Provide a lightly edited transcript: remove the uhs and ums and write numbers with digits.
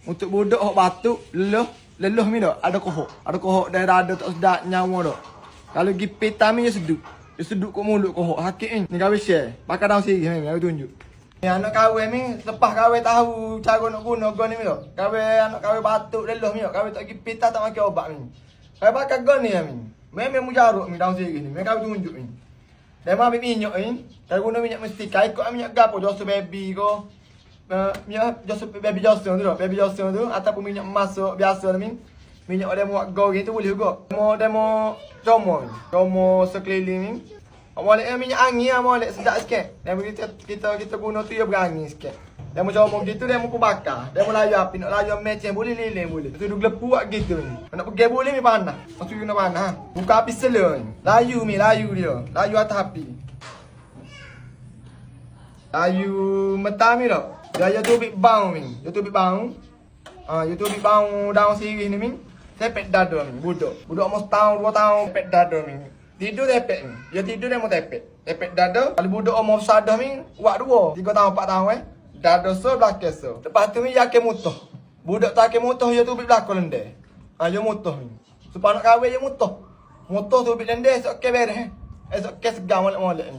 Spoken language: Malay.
Untuk budak hok batuk, leluh mi dak, ada kohok daerah ada tak sedap nyawa dak. Kalau gi vitamin dia seduk. Dia seduk kat mulut kohok hakik ni. Ni kawin share. Pakai daun siri ni, aku tunjuk. Ni anak kahwin ni, lepas kahwin tahu cara nak guna gun ni dak. Kahwin anak kahwin batuk leluh mi dak. Kahwin tak gi pita tak makan obat ni. Kahwin pakai gun ni mi. Memang mujaruk mi daun siri ni. Memang kau tunjuk ni. Dia mau ambil minyak ni. Kalau guna minyak mesti ikut minyak gapo, Josu baby ko. Minyak Josu baby Josu tu dak. Baby Josu tu ataupun minyak emas biasa ni. Minyak dia mau goreng tu boleh juga. Demo Como sekeliling ni. Molek minyak angin lah, molek sedap sikit. Demo kita guna tu dia berangin sikit. Demo comor gitu, demo ku bakar. Demo layu api, nak layu mecen boleh lilin boleh. Tu gelepu buat gitu ni. Nak pergi boleh mi panas. Mesti guna panas ha. Buka api sela ni. Layu dia. Layu atas api. Layu metah mi dak. Dia tubik bau ni. Dia tubik bau. Dia tubik bau daun sirih ni mi. Tepek dada ni, budak mau setahun, 2 tahun, tepek dada ni. Tidur tepek ni. Dia tidur dia mau tepek. Tepek dada. Kalau budak mau sadah ni, buat 2, 3 tahun, 4 tahun Dada so, belakang so. Lepas tu ni yakin mutuh. Budak tak yakin mutuh, dia tubik belakang lendeh. Dia mutuh ni. Supaya nak kahwin dia mutuh. Mutuh tubik lendeh, esok ke beres. Esok ke segar molek-molek ni.